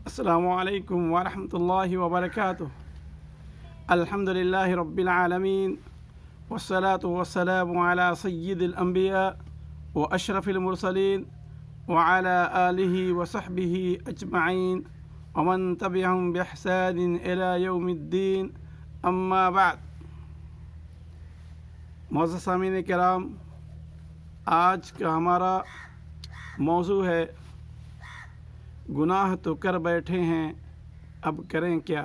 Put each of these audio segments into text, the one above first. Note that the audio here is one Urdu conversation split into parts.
السلام علیکم ورحمۃ اللہ وبرکاتہ۔ الحمدللہ رب العالمین والصلاة والسلام علی سید الانبیاء واشرف المرسلین وعلی آلہ وصحبہ اجمعین ومن تبعہم بإحسان الی یوم الدین، اما بعد۔ معزز سامعین کرام، آج کا ہمارا موضوع ہے گناہ تو کر بیٹھے ہیں اب کریں کیا۔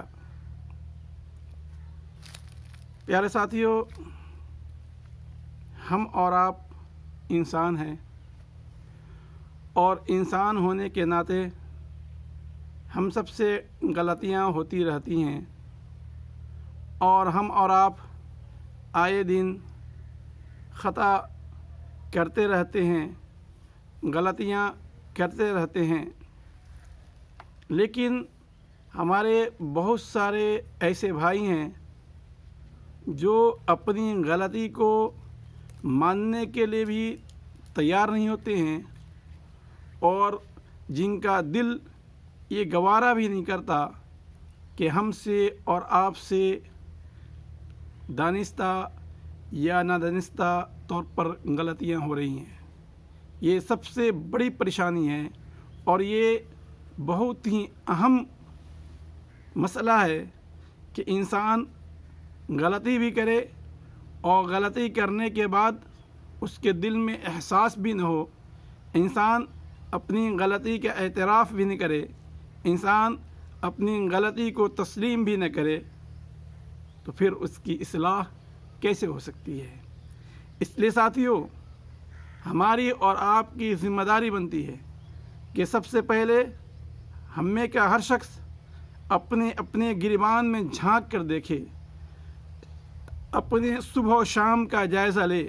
پیارے ساتھیو، ہم اور آپ انسان ہیں، اور انسان ہونے کے ناطے ہم سب سے غلطیاں ہوتی رہتی ہیں، اور ہم اور آپ آئے دن خطا کرتے رہتے ہیں، غلطیاں کرتے رہتے ہیں۔ لیکن ہمارے بہت سارے ایسے بھائی ہیں جو اپنی غلطی کو ماننے کے لیے بھی تیار نہیں ہوتے ہیں، اور جن کا دل یہ گوارا بھی نہیں کرتا کہ ہم سے اور آپ سے دانستہ یا نادانستہ طور پر غلطیاں ہو رہی ہیں۔ یہ سب سے بڑی پریشانی ہے، اور یہ بہت ہی اہم مسئلہ ہے کہ انسان غلطی بھی کرے، اور غلطی کرنے کے بعد اس کے دل میں احساس بھی نہ ہو، انسان اپنی غلطی کا اعتراف بھی نہ کرے، انسان اپنی غلطی کو تسلیم بھی نہ کرے، تو پھر اس کی اصلاح کیسے ہو سکتی ہے؟ اس لیے ساتھیو، ہماری اور آپ کی ذمہ داری بنتی ہے کہ سب سے پہلے ہم میں کا ہر شخص اپنے اپنے گریبان میں جھانک کر دیکھے، اپنے صبح و شام کا جائزہ لے،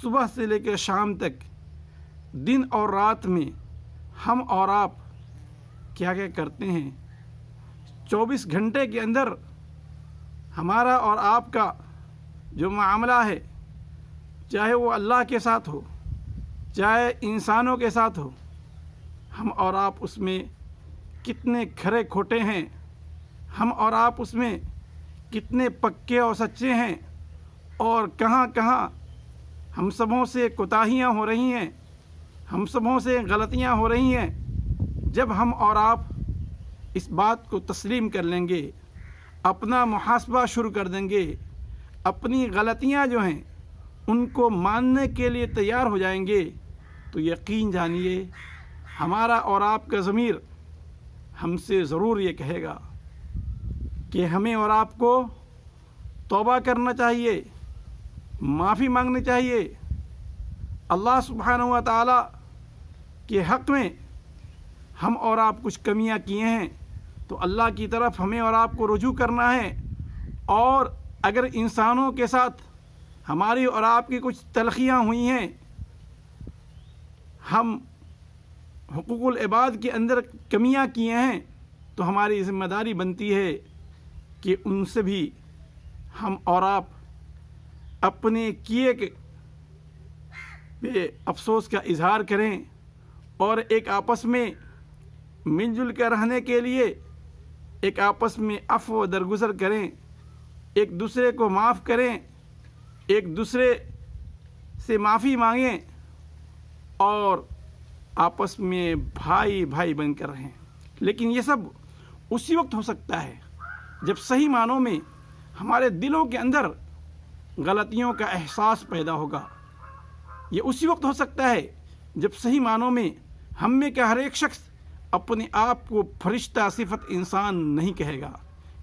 صبح سے لے کر شام تک، دن اور رات میں ہم اور آپ کیا کیا کرتے ہیں۔ 24 گھنٹے کے اندر ہمارا اور آپ کا جو معاملہ ہے، چاہے وہ اللہ کے ساتھ ہو، چاہے انسانوں کے ساتھ ہو، ہم اور آپ اس میں کتنے کھرے کھوٹے ہیں، ہم اور آپ اس میں کتنے پکے اور سچے ہیں، اور کہاں کہاں ہم سبوں سے کوتاہیاں ہو رہی ہیں، ہم سبوں سے غلطیاں ہو رہی ہیں۔ جب ہم اور آپ اس بات کو تسلیم کر لیں گے، اپنا محاسبہ شروع کر دیں گے، اپنی غلطیاں جو ہیں ان کو ماننے کے لیے تیار ہو جائیں گے، تو یقین جانیے ہمارا اور آپ کا ضمیر ہم سے ضرور یہ کہے گا کہ ہمیں اور آپ کو توبہ کرنا چاہیے، معافی مانگنی چاہیے۔ اللہ سبحانہ و تعالی کے حق میں ہم اور آپ کچھ کمیاں کیے ہیں تو اللہ کی طرف ہمیں اور آپ کو رجوع کرنا ہے، اور اگر انسانوں کے ساتھ ہماری اور آپ کی کچھ تلخیاں ہوئی ہیں، ہم حقوق العباد کے اندر کمیاں کیے ہیں، تو ہماری ذمہ داری بنتی ہے کہ ان سے بھی ہم اور آپ اپنے کیے پہ افسوس کا اظہار کریں، اور ایک آپس میں مل جل کر رہنے کے لیے ایک آپس میں عفو و درگزر کریں، ایک دوسرے کو معاف کریں، ایک دوسرے سے معافی مانگیں، اور آپس میں بھائی بھائی بن کر رہیں۔ لیکن یہ سب اسی وقت ہو سکتا ہے جب صحیح معنوں میں ہمارے دلوں کے اندر غلطیوں کا احساس پیدا ہوگا۔ یہ اسی وقت ہو سکتا ہے جب صحیح معنوں میں ہم میں کا ہر ایک شخص اپنے آپ کو فرشتہ صفت انسان نہیں کہے گا۔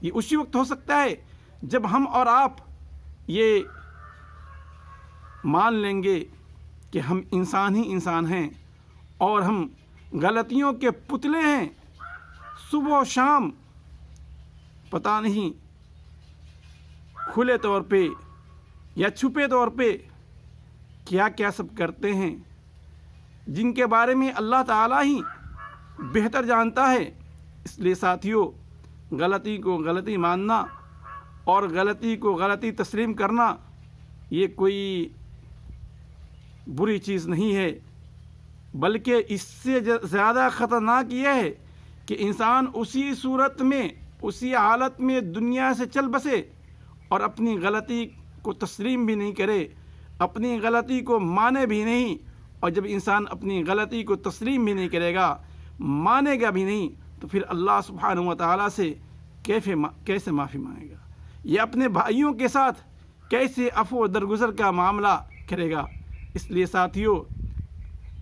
یہ اسی وقت ہو سکتا ہے جب ہم اور آپ یہ مان لیں گے کہ ہم انسان ہی انسان ہیں، اور ہم غلطیوں کے پتلے ہیں۔ صبح و شام پتہ نہیں کھلے طور پہ یا چھپے طور پہ کیا کیا سب کرتے ہیں، جن کے بارے میں اللہ تعالیٰ ہی بہتر جانتا ہے۔ اس لیے ساتھیو، غلطی کو غلطی ماننا اور غلطی کو غلطی تسلیم کرنا یہ کوئی بری چیز نہیں ہے، بلکہ اس سے زیادہ خطرناک یہ ہے کہ انسان اسی صورت میں اسی حالت میں دنیا سے چل بسے اور اپنی غلطی کو تسلیم بھی نہیں کرے، اپنی غلطی کو مانے بھی نہیں. اور جب انسان اپنی غلطی کو تسلیم بھی نہیں کرے گا، مانے گا بھی نہیں، تو پھر اللہ سبحانہ و تعالیٰ سے کیسے معافی مانگے گا؟ یہ اپنے بھائیوں کے ساتھ کیسے عفو و درگزر کا معاملہ کرے گا؟ اس لیے ساتھیوں،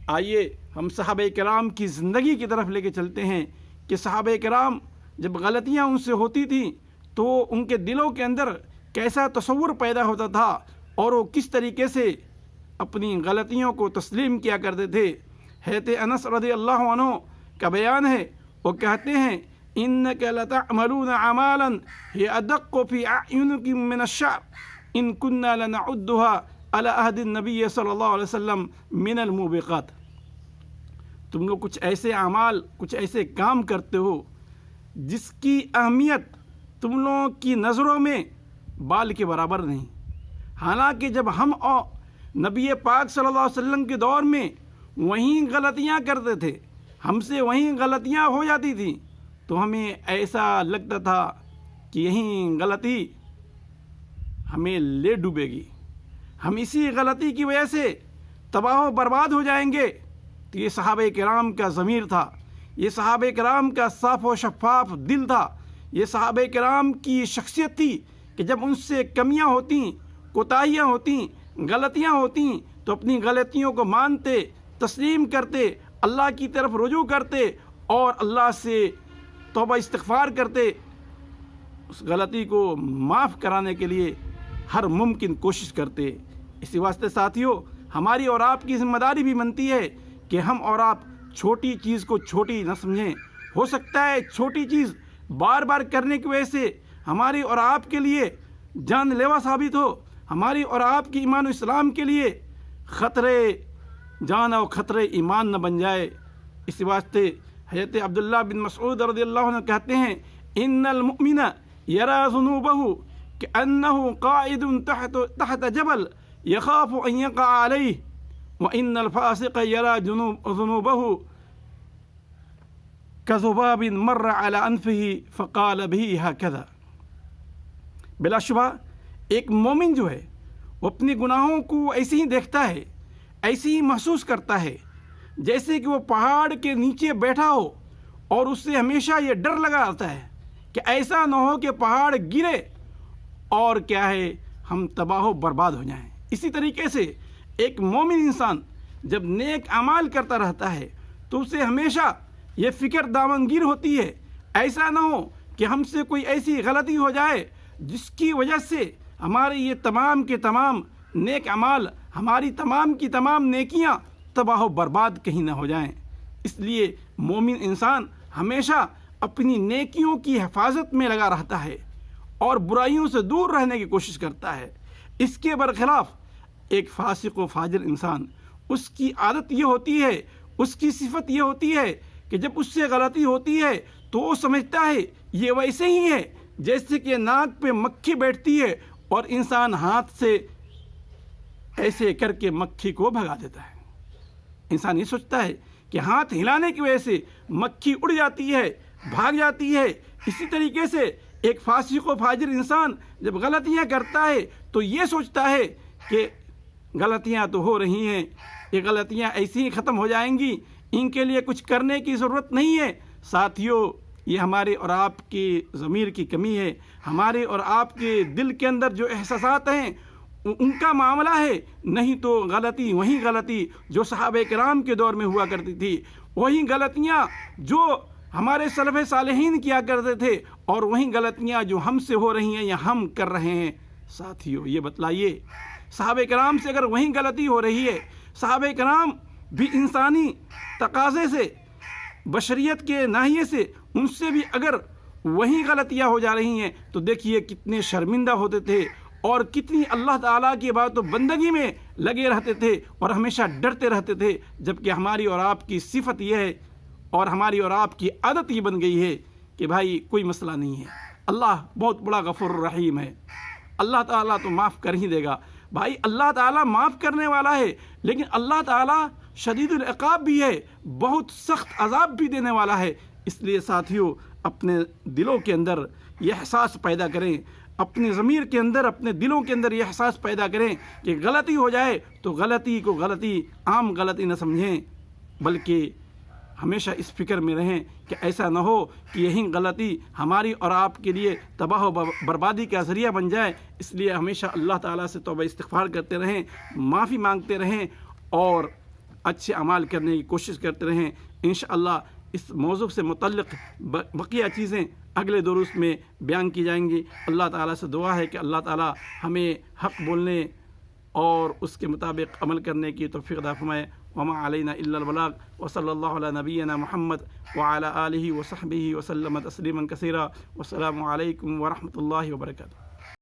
آئیے ہم صحابہ کرام کی زندگی کی طرف لے کے چلتے ہیں کہ صحابہ کرام جب غلطیاں ان سے ہوتی تھیں تو ان کے دلوں کے اندر کیسا تصور پیدا ہوتا تھا اور وہ کس طریقے سے اپنی غلطیوں کو تسلیم کیا کرتے تھے. حضرت انس رضی اللہ عنہ کا بیان ہے، وہ کہتے ہیں انک لتعملون اعمالا هي ادق في اعینکم من الشعر ان كنا لنعدها على عهد النبی صلی اللہ علیہ وسلم من الموبقات. تم لوگ کچھ ایسے اعمال، کچھ ایسے کام کرتے ہو جس کی اہمیت تم لوگوں کی نظروں میں بال کے برابر نہیں. حالانکہ جب ہم نبی پاک صلی اللہ علیہ وسلم کے دور میں وہیں غلطیاں کرتے تھے، ہم سے وہیں غلطیاں ہو جاتی تھیں، تو ہمیں ایسا لگتا تھا کہ یہیں غلطی ہمیں لے ڈوبے گی، ہم اسی غلطی کی وجہ سے تباہ و برباد ہو جائیں گے. تو یہ صحابہ کرام کا ضمیر تھا، یہ صحابہ کرام کا صاف و شفاف دل تھا، یہ صحابہ کرام کی شخصیت تھی کہ جب ان سے کمیاں ہوتیں، کوتاہیاں ہوتیں، غلطیاں ہوتیں تو اپنی غلطیوں کو مانتے، تسلیم کرتے، اللہ کی طرف رجوع کرتے اور اللہ سے توبہ استغفار کرتے، اس غلطی کو معاف کرانے کے لیے ہر ممکن کوشش کرتے. اسی واسطے ساتھیوں، ہماری اور آپ کی ذمہ داری بھی بنتی ہے کہ ہم اور آپ چھوٹی چیز کو چھوٹی نہ سمجھیں. ہو سکتا ہے چھوٹی چیز بار بار کرنے کی وجہ سے ہماری اور آپ کے لیے جان لیوا ثابت ہو، ہماری اور آپ کی ایمان و اسلام کے لیے خطرے جان اور خطرے ایمان نہ بن جائے. اسی واسطے حضرت عبداللہ بن مسعود رضی اللہ عنہ کہتے ہیں ان المؤمن یرا ذنوبہ کأنہ قاعد تحت جبل یخاف ان یقع علیہ وان الفاسق یرا ذنوبہ کذباب مر علی انفہ فقال بھی ہکذا. بلا شبہ ایک مومن جو ہے وہ اپنے گناہوں کو ایسے ہی دیکھتا ہے، ایسے ہی محسوس کرتا ہے جیسے کہ وہ پہاڑ کے نیچے بیٹھا ہو اور اس سے ہمیشہ یہ ڈر لگا رہتا ہے کہ ایسا نہ ہو کہ پہاڑ گرے اور کیا ہے ہم تباہ و برباد ہو جائیں. اسی طریقے سے ایک مومن انسان جب نیک اعمال کرتا رہتا ہے تو اسے ہمیشہ یہ فکر دامنگیر ہوتی ہے ایسا نہ ہو کہ ہم سے کوئی ایسی غلطی ہو جائے جس کی وجہ سے ہمارے یہ تمام کے تمام نیک اعمال، ہماری تمام کی تمام نیکیاں تباہ و برباد کہیں نہ ہو جائیں. اس لیے مومن انسان ہمیشہ اپنی نیکیوں کی حفاظت میں لگا رہتا ہے اور برائیوں سے دور رہنے کی کوشش کرتا ہے. اس کے برخلاف ایک فاسق و فاجر انسان، اس کی عادت یہ ہوتی ہے، اس کی صفت یہ ہوتی ہے کہ جب اس سے غلطی ہوتی ہے تو وہ سمجھتا ہے یہ ویسے ہی ہے جیسے کہ ناک پہ مکھی بیٹھتی ہے اور انسان ہاتھ سے ایسے کر کے مکھی کو بھگا دیتا ہے. انسان یہ سوچتا ہے کہ ہاتھ ہلانے کی وجہ سے مکھی اڑ جاتی ہے، بھاگ جاتی ہے. اسی طریقے سے ایک فاسق و فاجر انسان جب غلطیاں کرتا ہے تو یہ سوچتا ہے کہ غلطیاں تو ہو رہی ہیں، یہ غلطیاں ایسی ہی ختم ہو جائیں گی، ان کے لیے کچھ کرنے کی ضرورت نہیں ہے. ساتھیوں، یہ ہمارے اور آپ کی ضمیر کی کمی ہے، ہمارے اور آپ کے دل کے اندر جو احساسات ہیں ان کا معاملہ ہے. نہیں تو غلطی وہی غلطی جو صحابہ کرام کے دور میں ہوا کرتی تھی، وہی غلطیاں جو ہمارے سلف صالحین کیا کرتے تھے اور وہی غلطیاں جو ہم سے ہو رہی ہیں یا ہم کر رہے ہیں. ساتھیوں، یہ بتلائیے صحابہ کرام سے اگر وہی غلطی ہو رہی ہے، صحابہ کرام بھی انسانی تقاضے سے، بشریت کے ناحیے سے ان سے بھی اگر وہی غلطیاں ہو جا رہی ہیں تو دیکھیے کتنے شرمندہ ہوتے تھے اور کتنی اللہ تعالیٰ کی بات و بندگی میں لگے رہتے تھے اور ہمیشہ ڈرتے رہتے تھے. جبکہ ہماری اور آپ کی صفت یہ ہے اور ہماری اور آپ کی عادت یہ بن گئی ہے کہ بھائی کوئی مسئلہ نہیں ہے، اللہ بہت بڑا غفور الرحیم ہے، اللہ تعالیٰ تو معاف کر ہی دے گا. بھائی اللہ تعالیٰ معاف کرنے والا ہے، لیکن اللہ تعالیٰ شدید العقاب بھی ہے، بہت سخت عذاب بھی دینے والا ہے۔ اس لیے ساتھیوں اپنے دلوں کے اندر یہ احساس پیدا کریں، اپنے ضمیر کے اندر، اپنے دلوں کے اندر یہ احساس پیدا کریں کہ غلطی ہو جائے تو غلطی کو غلطی، عام غلطی نہ سمجھیں، بلکہ ہمیشہ اس فکر میں رہیں کہ ایسا نہ ہو کہ یہی غلطی ہماری اور آپ کے لیے تباہ و بربادی کا ذریعہ بن جائے۔ اس لیے ہمیشہ اللہ تعالیٰ سے توبہ استغفار کرتے رہیں، معافی مانگتے رہیں اور اچھے اعمال کرنے کی کوشش کرتے رہیں۔ انشاءاللہ اس موضوع سے متعلق بقیہ چیزیں اگلے دروس میں بیان کی جائیں گی۔ اللہ تعالیٰ سے دعا ہے کہ اللہ تعالیٰ ہمیں حق بولنے اور اس کے مطابق عمل کرنے کی توفیق عطا فرمائے۔ وما علینا الا البلاغ، وصلی اللہ علی نبینا محمد وعلی آلہ وصحبہ وسلم تسلیما کثیرا، والسلام علیکم ورحمۃ اللہ وبرکاتہ۔